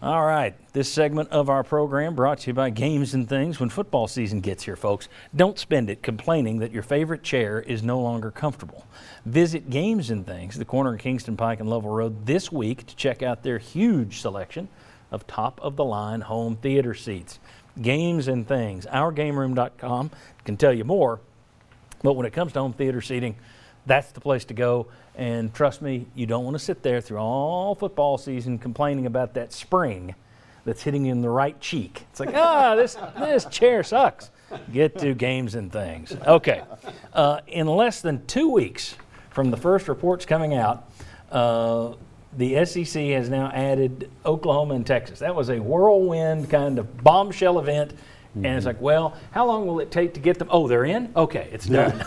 All right, this segment of our program brought to you by Games and Things. When football season gets here, folks, don't spend it complaining that your favorite chair is no longer comfortable. Visit Games and Things, the corner of Kingston Pike and Lovell Road, this week to check out their huge selection of top-of-the-line home theater seats. Games and Things. OurGameRoom.com can tell you more, but when it comes to home theater seating, that's the place to go. And trust me, you don't want to sit there through all football season complaining about that spring that's hitting you in the right cheek. It's like, this chair sucks. Get to Games and Things. Okay, in less than 2 weeks from the first reports coming out, the SEC has now added Oklahoma and Texas. That was a whirlwind kind of bombshell event. And it's like, well, how long will it take to get them? Oh, they're in? Okay, it's done.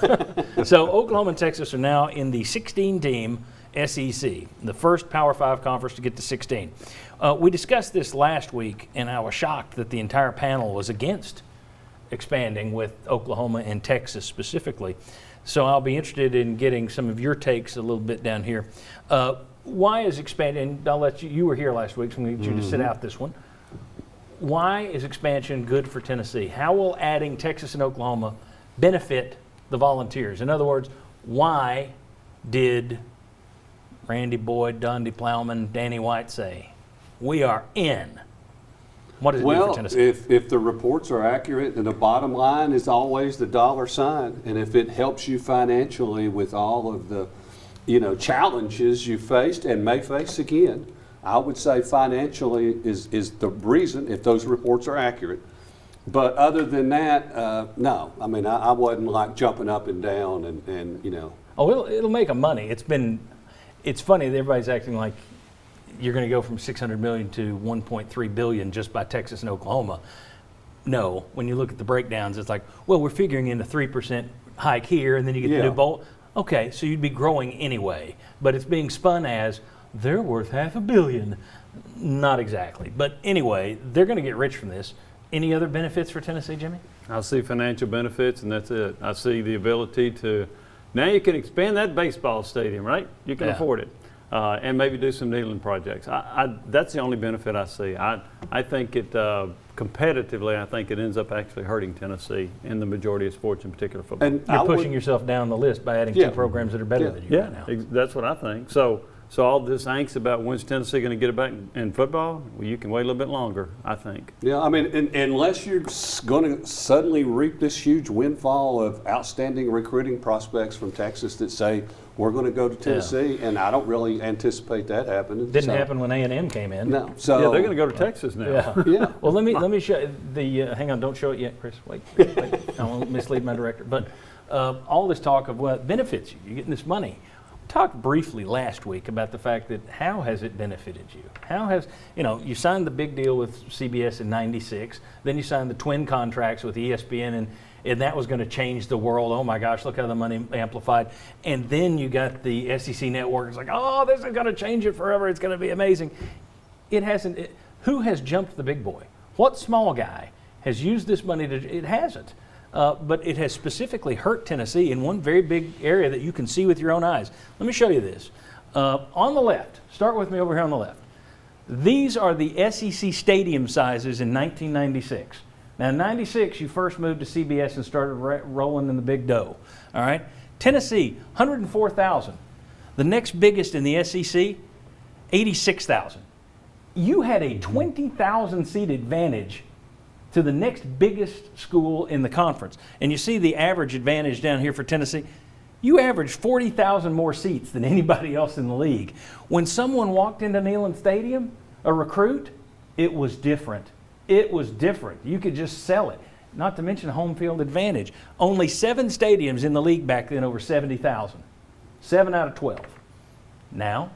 So Oklahoma and Texas are now in the 16-team SEC, the first Power 5 conference to get to 16. We discussed this last week, and I was shocked that the entire panel was against expanding with Oklahoma and Texas specifically. So I'll be interested in getting some of your takes a little bit down here. Why is expanding? I'll let you were here last week, so I'm going to get you to sit out this one. Why is expansion good for Tennessee? How will adding Texas and Oklahoma benefit the Volunteers? In other words, why did Randy Boyd, Dundee Plowman, Danny White say, we are in? What does it do for Tennessee? If the reports are accurate, then the bottom line is always the dollar sign. And if it helps you financially with all of the challenges you faced and may face again, I would say financially is the reason, if those reports are accurate. But other than that, no. I mean, I wasn't like jumping up and down and. Oh, it'll make them money. It's funny that everybody's acting like you're going to go from $600 million to $1.3 billion just by Texas and Oklahoma. No, when you look at the breakdowns, it's like, well, we're figuring in a 3% hike here, and then you get the new bowl. Okay, so you'd be growing anyway. But it's being spun as they're worth $500 million. Not exactly. But anyway, they're going to get rich from this. Any other benefits for Tennessee, Jimmy? I see financial benefits, and that's it. I see the ability to, now you can expand that baseball stadium, right? You can afford it. And maybe do some Neyland projects. That's the only benefit I see. I think it, competitively, I think it ends up actually hurting Tennessee in the majority of sports, in particular football. And you're pushing yourself down the list by adding two programs that are better than you right now. That's what I think. So all this angst about when's Tennessee going to get it back in football, well, you can wait a little bit longer, I think. Yeah, I mean, unless you're going to suddenly reap this huge windfall of outstanding recruiting prospects from Texas that say, we're going to go to Tennessee, and I don't really anticipate that happening. Didn't happen when A&M came in. No. So they're going to go to Texas now. Yeah. Well, let me show the. Hang on, don't show it yet, Chris. Wait. I won't mislead my director. But all this talk of what benefits you, you're getting this money. Talked briefly last week about the fact that how has it benefited you? How has, you signed the big deal with CBS in '96, then you signed the twin contracts with ESPN, and that was going to change the world. Oh my gosh, look how the money amplified. And then you got the SEC network. It's like, oh, this is going to change it forever. It's going to be amazing. It hasn't. Who has jumped the big boy? What small guy has used this money to? It hasn't. But it has specifically hurt Tennessee in one very big area that you can see with your own eyes. Let me show you this. On the left, start with me over here on the left. These are the SEC stadium sizes in 1996. Now, in 96, you first moved to CBS and started rolling in the big dough. All right? Tennessee, 104,000. The next biggest in the SEC, 86,000. You had a 20,000 seat advantage to the next biggest school in the conference. And you see the average advantage down here for Tennessee. You averaged 40,000 more seats than anybody else in the league. When someone walked into Neyland Stadium, a recruit, it was different. It was different. You could just sell it. Not to mention home field advantage. Only 7 stadiums in the league back then over 70,000. 7 out of 12. Now,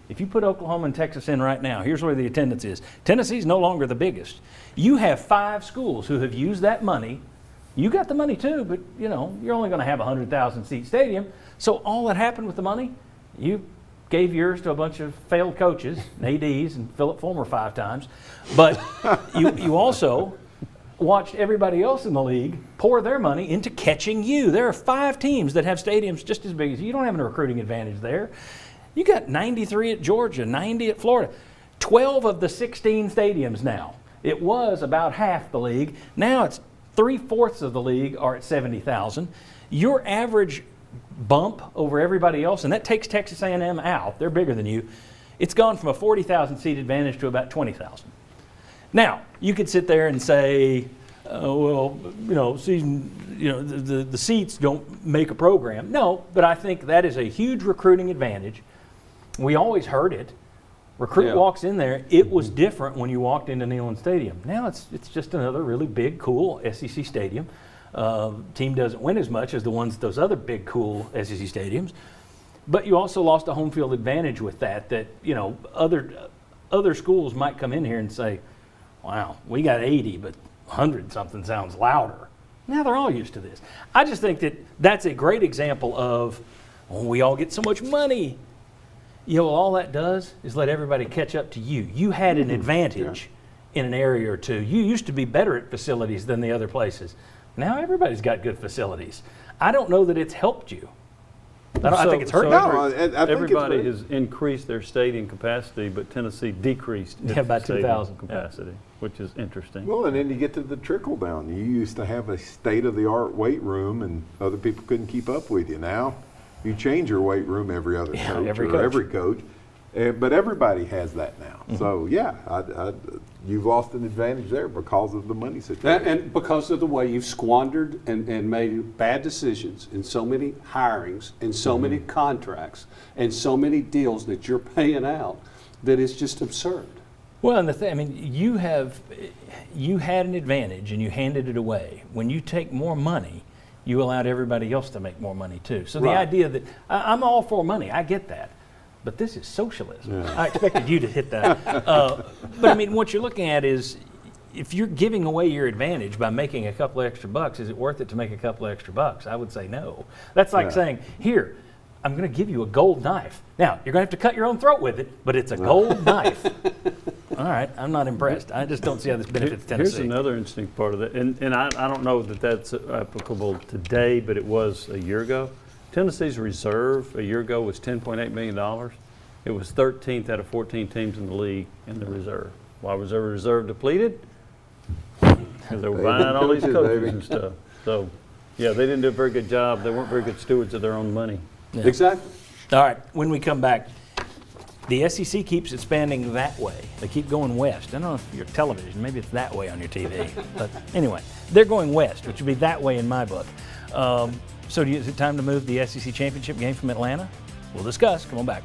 if you put Oklahoma and Texas in right now, here's where the attendance is. Tennessee's no longer the biggest. You have 5 schools who have used that money. You got the money too, but you're only going to have a 100,000 seat stadium. So all that happened with the money, you gave yours to a bunch of failed coaches, ADs, and Philip Fulmer 5 times. But you also watched everybody else in the league pour their money into catching you. There are 5 teams that have stadiums just as big as you. You don't have a recruiting advantage there. You got 93 at Georgia, 90 at Florida. 12 of the 16 stadiums now. It was about half the league. Now it's 3/4 of the league are at 70,000. Your average bump over everybody else, and that takes Texas A&M out, they're bigger than you, it's gone from a 40,000 seat advantage to about 20,000. Now, you could sit there and say, the seats don't make a program. No, but I think that is a huge recruiting advantage. We always heard it. Recruit walks in there. It was different when you walked into Neyland Stadium. Now it's just another really big, cool SEC stadium. Team doesn't win as much as those other big, cool SEC stadiums. But you also lost a home field advantage with that other schools might come in here and say, wow, we got 80, but 100 something sounds louder. Now they're all used to this. I just think that's a great example of, we all get so much money. All that does is let everybody catch up to you. You had an advantage in an area or two. You used to be better at facilities than the other places. Now everybody's got good facilities. I don't know that it's helped you. I think it's hurt. I think Everybody has increased their stadium capacity, but Tennessee decreased its about stadium 2,000 capacity, which is interesting. Well, and then you get to the trickle down. You used to have a state-of-the-art weight room, and other people couldn't keep up with you. Now, you change your weight room every other coach every coach. But everybody has that now. So, you've lost an advantage there because of the money situation. And because of the way you've squandered and made bad decisions in so many hirings and so many contracts and so many deals that you're paying out, that it's just absurd. Well, and you had an advantage and you handed it away. When you take more money, you allowed everybody else to make more money too. So the idea that I'm all for money, I get that. But this is socialism. Yeah. I expected you to hit that. But what you're looking at is, if you're giving away your advantage by making a couple of extra bucks, is it worth it to make a couple of extra bucks? I would say no. That's like saying, here, I'm going to give you a gold knife. Now, you're going to have to cut your own throat with it, but it's a gold knife. All right, I'm not impressed. I just don't see how this benefits Tennessee. Here's another interesting part of that, and I don't know that that's applicable today, but it was a year ago. Tennessee's reserve a year ago was $10.8 million. It was 13th out of 14 teams in the league in the reserve. Why was their reserve depleted? Because they were buying all these coaches and stuff. So, they didn't do a very good job. They weren't very good stewards of their own money. Yeah. Exactly. All right, when we come back, the SEC keeps expanding that way. They keep going west. I don't know if your television, maybe it's that way on your TV. But anyway, they're going west, which would be that way in my book. So is it time to move the SEC championship game from Atlanta? We'll discuss. Come on back.